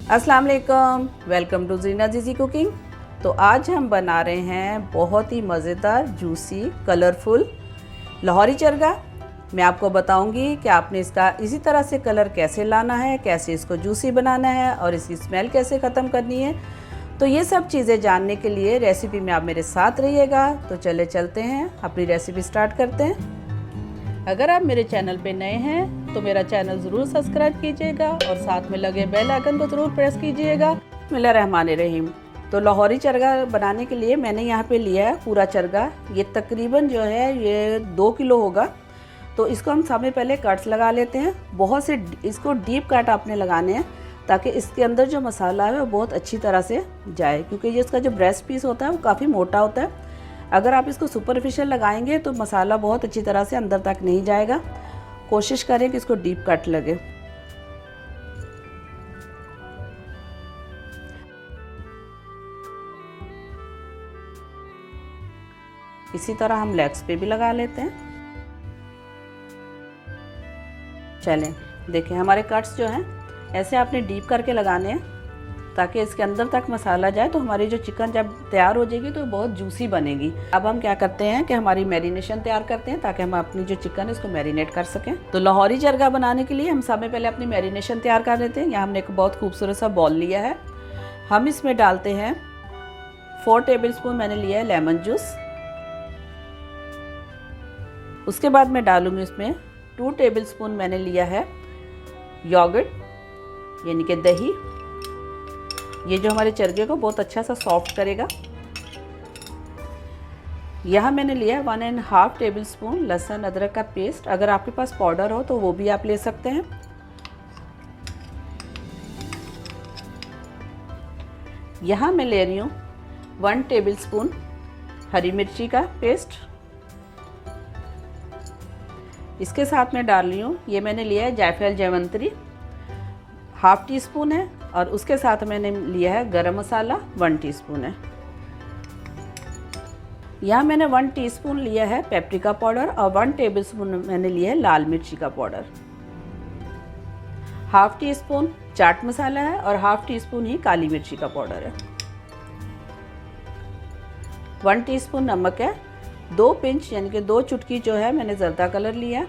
अस्सलाम वालेकुम, welcome to जीना जीजी कुकिंग। तो आज हम बना रहे हैं बहुत ही मज़ेदार, जूसी, कलरफुल लाहौरी चरगा। मैं आपको बताऊंगी कि आपने इसका इसी तरह से कलर कैसे लाना है, कैसे इसको जूसी बनाना है और इसकी स्मेल कैसे ख़त्म करनी है। तो ये सब चीज़ें जानने के लिए रेसिपी में आप मेरे साथ रहिएगा। तो चले चलते हैं, अपनी रेसिपी स्टार्ट करते हैं। अगर आप मेरे चैनल पे नए हैं तो मेरा चैनल ज़रूर सब्सक्राइब कीजिएगा और साथ में लगे बेल आइकन को ज़रूर प्रेस कीजिएगा। बिस्मिल्लाहिर्रहमानिर्रहीम। तो लाहौरी चरगा बनाने के लिए मैंने यहाँ पे लिया है पूरा चरगा। ये तकरीबन जो है ये 2 किलो होगा। तो इसको हम सबसे पहले कट्स लगा लेते हैं। बहुत से इसको डीप कट आपने लगाने हैं ताकि इसके अंदर जो मसाला है वो बहुत अच्छी तरह से जाए, क्योंकि ये इसका जो ब्रेस्ट पीस होता है वो काफ़ी मोटा होता है। अगर आप इसको सुपरफिशियल लगाएंगे तो मसाला बहुत अच्छी तरह से अंदर तक नहीं जाएगा। कोशिश करें कि इसको डीप कट लगे। इसी तरह हम लेग्स पे भी लगा लेते हैं। चलें, देखें हमारे कट्स जो हैं ऐसे आपने डीप करके लगाने हैं ताकि इसके अंदर तक मसाला जाए। तो हमारी जो चिकन जब तैयार हो जाएगी तो बहुत जूसी बनेगी। अब हम क्या करते हैं कि हमारी मैरिनेशन तैयार करते हैं ताकि हम अपनी जो चिकन है इसको मैरिनेट कर सकें। तो लाहौरी चरगा बनाने के लिए हम सबसे पहले अपनी मैरिनेशन तैयार कर लेते हैं। यहाँ हमने एक बहुत खूबसूरत सा बॉल लिया है। हम इसमें डालते हैं 4 टेबलस्पून मैंने लिया है लेमन जूस। उसके बाद मैं डालूंगी इसमें 2 टेबलस्पून मैंने लिया है योगर्ट यानी कि दही। ये जो हमारे चरगे को बहुत अच्छा सा सॉफ्ट करेगा। यहाँ मैंने लिया 1.5 टेबलस्पून लहसुन अदरक का पेस्ट। अगर आपके पास पाउडर हो तो वो भी आप ले सकते हैं। यहाँ मैं ले रही हूँ 1 टेबलस्पून हरी मिर्ची का पेस्ट। इसके साथ मैं डाल रही हूँ, ये मैंने लिया है जायफल जैवंत्री 1/2 टीस्पून है, और उसके साथ मैंने लिया है गरम मसाला 1 टीस्पून है। यहाँ मैंने 1 टीस्पून लिया है पेपरिका पाउडर और 1 टेबलस्पून मैंने लिया है लाल मिर्ची का पाउडर। 1/2 टीस्पून चाट मसाला है और 1/2 टीस्पून ही काली मिर्ची का पाउडर है। 1 टीस्पून नमक है। 2 पिंच यानी कि 2 चुटकी जो है मैंने जर्दा कलर लिया है,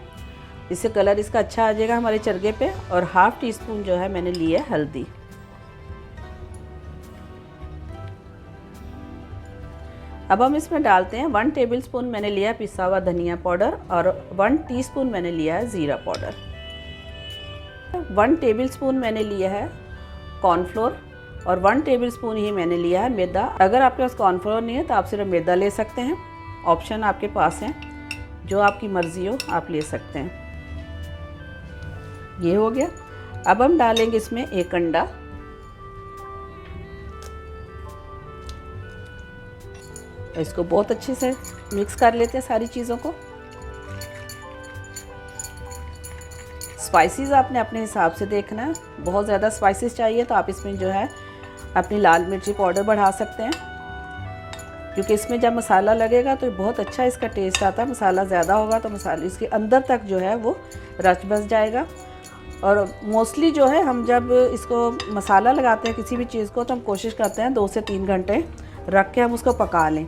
इससे कलर इसका अच्छा आ जाएगा हमारे चरगे पे। और 1/2 टीस्पून जो है मैंने लिया है हल्दी। अब हम इसमें डालते हैं 1 टेबलस्पून मैंने लिया है पिसा हुआ धनिया पाउडर और 1 टीस्पून मैंने लिया है ज़ीरा पाउडर। 1 टेबलस्पून मैंने लिया है कॉर्नफ्लोर और 1 टेबलस्पून ही मैंने लिया है मैदा। अगर आपके पास कॉर्नफ्लोर नहीं है तो आप सिर्फ मैदा ले सकते हैं। ऑप्शन आपके पास है, जो आपकी मर्ज़ी हो आप ले सकते हैं। ये हो गया। अब हम डालेंगे इसमें 1 अंडा। इसको बहुत अच्छे से मिक्स कर लेते हैं सारी चीज़ों को। स्पाइसेस आपने अपने हिसाब से देखना है। बहुत ज़्यादा स्पाइसेस चाहिए तो आप इसमें जो है अपनी लाल मिर्ची पाउडर बढ़ा सकते हैं, क्योंकि इसमें जब मसाला लगेगा तो बहुत अच्छा इसका टेस्ट आता है। मसाला ज़्यादा होगा तो मसाले इसके अंदर तक जो है वो रच बस जाएगा। और मोस्टली जो है हम जब इसको मसाला लगाते हैं किसी भी चीज़ को तो हम कोशिश करते हैं 2 से 3 घंटे रख के हम उसको पका लें।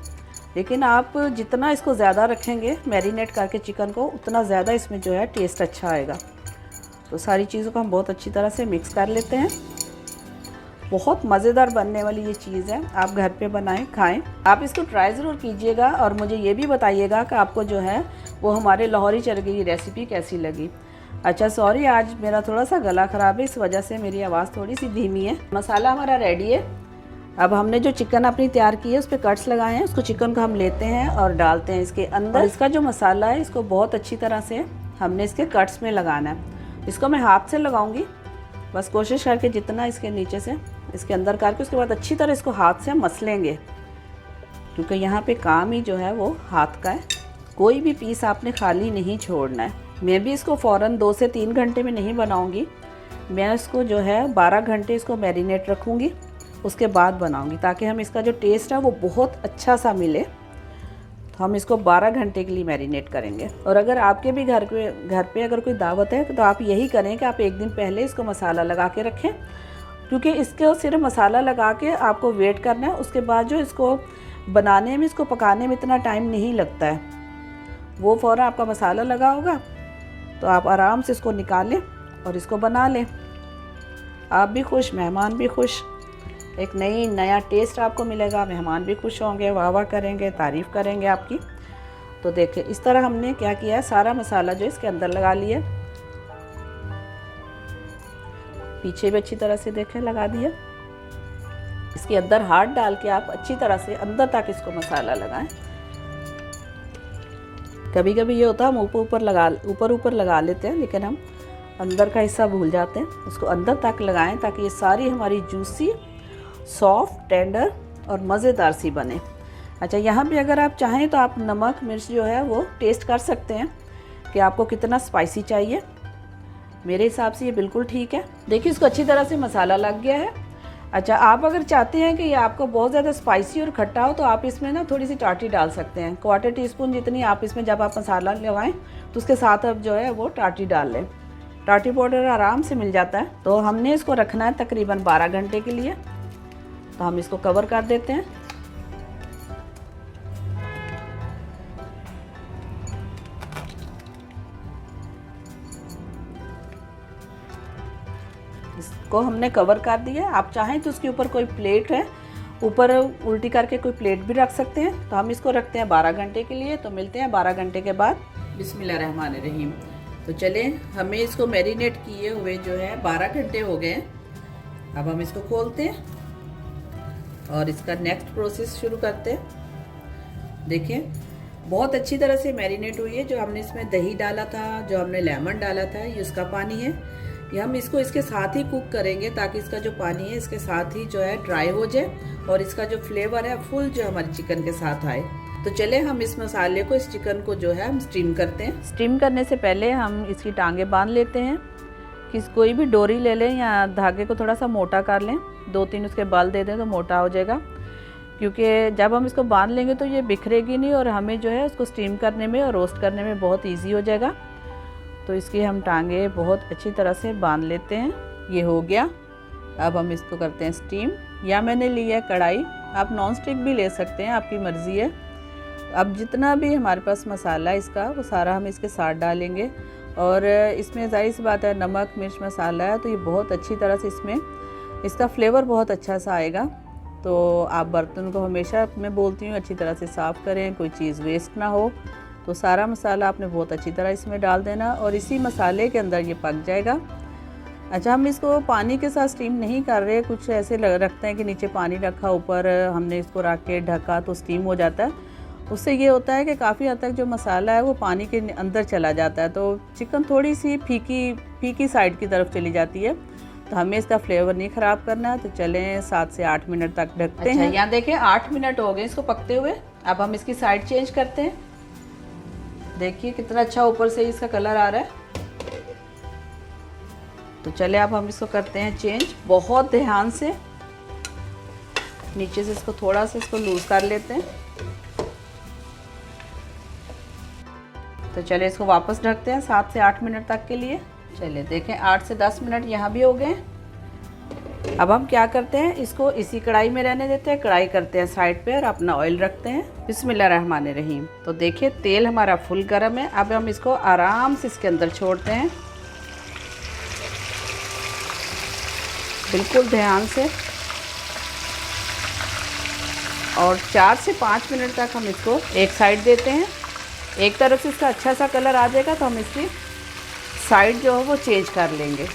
लेकिन आप जितना इसको ज़्यादा रखेंगे मैरिनेट करके चिकन को, उतना ज़्यादा इसमें जो है टेस्ट अच्छा आएगा। तो सारी चीज़ों को हम बहुत अच्छी तरह से मिक्स कर लेते हैं। बहुत मज़ेदार बनने वाली ये चीज़ है, आप घर पे बनाएं खाएं। आप इसको ट्राई ज़रूर कीजिएगा और मुझे ये भी बताइएगा कि आपको जो है वो हमारे लाहौरी चरगे की रेसिपी कैसी लगी। अच्छा सॉरी, आज मेरा थोड़ा सा गला ख़राब है, इस वजह से मेरी आवाज़ थोड़ी सी धीमी है। मसाला हमारा रेडी है। अब हमने जो चिकन अपनी तैयार की है उस पर कट्स लगाए हैं, उसको चिकन को हम लेते हैं और डालते हैं इसके अंदर। इसका जो मसाला है इसको बहुत अच्छी तरह से हमने इसके कट्स में लगाना है। इसको मैं हाथ से लगाऊंगी, बस कोशिश करके जितना इसके नीचे से इसके अंदर करके उसके बाद अच्छी तरह इसको हाथ से मसलेंगे, क्योंकि यहाँ पे काम ही जो है वो हाथ का है। कोई भी पीस आपने खाली नहीं छोड़ना है। मैं भी इसको फ़ौरन 2 से 3 घंटे में नहीं बनाऊंगी। मैं इसको जो है 12 घंटे इसको मैरिनेट रखूँगी, उसके बाद बनाऊंगी, ताकि हम इसका जो टेस्ट है वो बहुत अच्छा सा मिले। तो हम इसको 12 घंटे के लिए मैरिनेट करेंगे। और अगर आपके भी घर पे अगर कोई दावत है तो आप यही करें कि आप एक दिन पहले इसको मसाला लगा के रखें, क्योंकि इसके सिर्फ मसाला लगा के आपको वेट करना है। उसके बाद जो इसको बनाने में, इसको पकाने में इतना टाइम नहीं लगता है। वो फ़ौरन आपका मसाला लगा होगा तो आप आराम से इसको निकालें और इसको बना लें। आप भी खुश, मेहमान भी खुश, एक नया टेस्ट आपको मिलेगा। मेहमान भी खुश होंगे, वाह वाह करेंगे, तारीफ़ करेंगे आपकी। तो देखिए इस तरह हमने क्या किया है, सारा मसाला जो इसके अंदर लगा लिया, पीछे भी अच्छी तरह से देखें लगा दिया। इसके अंदर हाथ डाल के आप अच्छी तरह से अंदर तक इसको मसाला लगाएं। कभी कभी ये होता है हम ऊपर लगा लेते हैं, लेकिन हम अंदर का हिस्सा भूल जाते हैं। इसको अंदर तक लगाएं ताकि ये सारी हमारी जूसी, सॉफ्ट, टेंडर और मज़ेदार सी बने। अच्छा, यहाँ पे अगर आप चाहें तो आप नमक मिर्च जो है वो टेस्ट कर सकते हैं कि आपको कितना स्पाइसी चाहिए। मेरे हिसाब से ये बिल्कुल ठीक है। देखिए इसको अच्छी तरह से मसाला लग गया है। अच्छा, आप अगर चाहते हैं कि ये आपको बहुत ज़्यादा स्पाइसी और खट्टा हो तो आप इसमें ना थोड़ी सी टाटी डाल सकते हैं। 1/4 टीस्पून जितनी आप इसमें, जब आप मसाला लगाएं तो उसके साथ आप जो है वो टाटी डाल लें। टाटी पाउडर आराम से मिल जाता है। तो हमने इसको रखना है तकरीबन 12 घंटे के लिए। तो हम इसको कवर कर देते हैं। इसको हमने कवर कर दिया। आप चाहें तो उसके ऊपर कोई प्लेट है, ऊपर उल्टी करके कोई प्लेट भी रख सकते हैं। तो हम इसको रखते हैं 12 घंटे के लिए। तो मिलते हैं 12 घंटे के बाद। बिस्मिल्लाहिर्रहमानिर्रहीम। तो चलें, हमें इसको मैरिनेट किए हुए जो है 12 घंटे हो गए। अब हम इसको खोलते हैं और इसका नेक्स्ट प्रोसेस शुरू करते हैं। देखिए बहुत अच्छी तरह से मैरिनेट हुई है। जो हमने इसमें दही डाला था, जो हमने लेमन डाला था, ये उसका पानी है। ये हम इसको इसके साथ ही कुक करेंगे ताकि इसका जो पानी है इसके साथ ही जो है ड्राई हो जाए और इसका जो फ्लेवर है फुल जो हमारे चिकन के साथ आए। तो चले हम इस मसाले को, इस चिकन को जो है हम स्टीम करते हैं। स्टीम करने से पहले हम इसकी टांगे बांध लेते हैं। कोई भी डोरी ले लें या धागे को थोड़ा सा मोटा कर लें, 2-3 उसके बाल दे दें तो मोटा हो जाएगा। क्योंकि जब हम इसको बांध लेंगे तो ये बिखरेगी नहीं और हमें जो है उसको स्टीम करने में और रोस्ट करने में बहुत ईजी हो जाएगा। तो इसकी हम टांगे बहुत अच्छी तरह से बांध लेते हैं। ये हो गया। अब हम इसको करते हैं स्टीम। या मैंने लिया है कढ़ाई, आप नॉन स्टिक भी ले सकते हैं, आपकी मर्ज़ी है। अब जितना भी हमारे पास मसाला इसका, वो सारा हम इसके साथ डालेंगे। और इसमें ज़ाहिर सी बात है नमक मिर्च मसाला है, तो ये बहुत अच्छी तरह से इसमें इसका फ्लेवर बहुत अच्छा सा आएगा। तो आप बर्तन को हमेशा, मैं बोलती हूँ, अच्छी तरह से साफ़ करें, कोई चीज़ वेस्ट ना हो। तो सारा मसाला आपने बहुत अच्छी तरह इसमें डाल देना और इसी मसाले के अंदर ये पक जाएगा। अच्छा, हम इसको पानी के साथ स्टीम नहीं कर रहे। कुछ ऐसे रखते हैं कि नीचे पानी रखा, ऊपर हमने इसको रख के ढका तो स्टीम हो जाता है। उससे ये होता है कि काफ़ी हद तक जो मसाला है वो पानी के अंदर चला जाता है, तो चिकन थोड़ी सी फीकी साइड की तरफ चली जाती है। तो हमें इसका फ्लेवर नहीं ख़राब करना है। तो चलें 7 से 8 मिनट तक ढकते हैं। यहाँ देखें 8 मिनट हो गए इसको पकते हुए। अब हम इसकी साइड चेंज करते हैं। देखिए कितना अच्छा ऊपर से इसका कलर आ रहा है। तो चले अब हम इसको करते हैं चेंज, बहुत ध्यान से। नीचे से इसको थोड़ा सा इसको लूज कर लेते हैं। तो चले इसको वापस ढकते हैं 7 से 8 मिनट तक के लिए। चलिए देखें 8 से 10 मिनट यहाँ भी हो गए। अब हम क्या करते हैं, इसको इसी कढ़ाई में रहने देते हैं। कढ़ाई करते हैं साइड पे और अपना ऑयल रखते हैं। बिस्मिल्लाहिर्रहमानिर्रहीम। तो देखिए तेल हमारा फुल गर्म है। अब हम इसको आराम से इसके अंदर छोड़ते हैं, बिल्कुल ध्यान से। और 4 से 5 मिनट तक हम इसको एक साइड देते हैं। एक तरफ से इसका अच्छा सा कलर आ जाएगा तो हम इसकी साइड जो है वो चेंज कर लेंगे।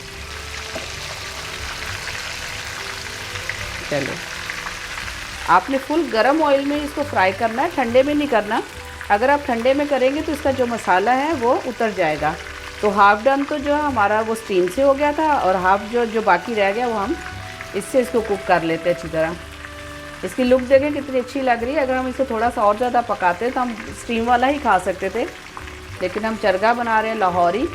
चलो, आपने फुल गरम ऑयल में इसको फ्राई करना है, ठंडे में नहीं करना। अगर आप ठंडे में करेंगे तो इसका जो मसाला है वो उतर जाएगा। तो हाफ डन तो जो है हमारा वो स्टीम से हो गया था और हाफ जो बाकी रह गया वो हम इससे इसको कुक कर लेते हैं अच्छी तरह। इसकी लुक देखें कितनी अच्छी लग रही है। अगर हम इसको थोड़ा सा और ज़्यादा पकाते तो हम स्टीम वाला ही खा सकते थे, लेकिन हम चरगा बना रहे हैं लाहौरी,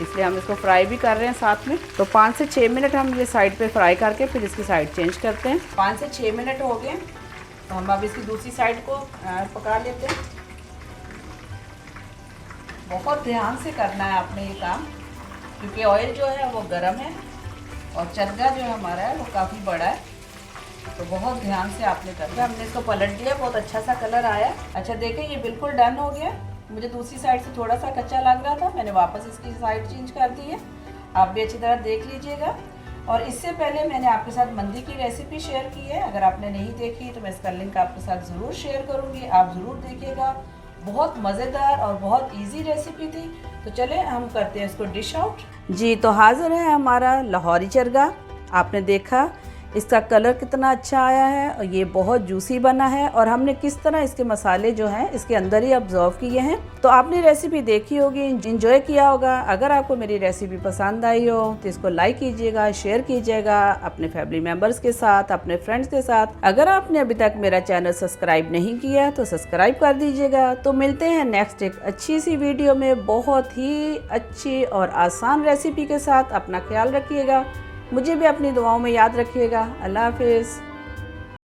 इसलिए हम इसको फ्राई भी कर रहे हैं साथ में। तो 5 से 6 मिनट हम ये साइड पे फ्राई करके फिर इसकी साइड चेंज करते हैं। 5 से 6 मिनट हो गए, तो हम अब इसकी दूसरी साइड को पका लेते हैं। बहुत ध्यान से करना है आपने ये काम, क्योंकि ऑयल जो है वो गर्म है। और चरगा जो हमारा है वो काफ़ी बड़ा है, तो बहुत ध्यान से आपने करना। हमने इसको पलट दिया, बहुत अच्छा सा कलर आया। अच्छा देखें ये बिल्कुल डन हो गया। मुझे दूसरी साइड से थोड़ा सा कच्चा लग रहा था, मैंने वापस इसकी साइड चेंज कर दी है। आप भी अच्छी तरह देख लीजिएगा। और इससे पहले मैंने आपके साथ मंदी की रेसिपी शेयर की है, अगर आपने नहीं देखी तो मैं इसका लिंक आपके साथ ज़रूर शेयर करूँगी, आप ज़रूर देखिएगा। बहुत मज़ेदार और बहुत इजी रेसिपी थी। तो चले हम करते हैं इसको डिश आउट। जी तो हाज़िर है हमारा लाहौरी चरगा। आपने देखा इसका कलर कितना अच्छा आया है और ये बहुत जूसी बना है, और हमने किस तरह इसके मसाले जो हैं इसके अंदर ही ऑब्जर्व किए हैं। तो आपने रेसिपी देखी होगी, इंजॉय किया होगा। अगर आपको मेरी रेसिपी पसंद आई हो तो इसको लाइक कीजिएगा, शेयर कीजिएगा अपने फैमिली मेम्बर्स के साथ, अपने फ्रेंड्स के साथ। अगर आपने अभी तक मेरा चैनल सब्सक्राइब नहीं किया तो सब्सक्राइब कर दीजिएगा। तो मिलते हैं नेक्स्ट एक अच्छी सी वीडियो में बहुत ही अच्छी और आसान रेसिपी के साथ। अपना ख्याल रखिएगा, मुझे भी अपनी दुआओं में याद रखिएगा। अल्लाह हाफिज़।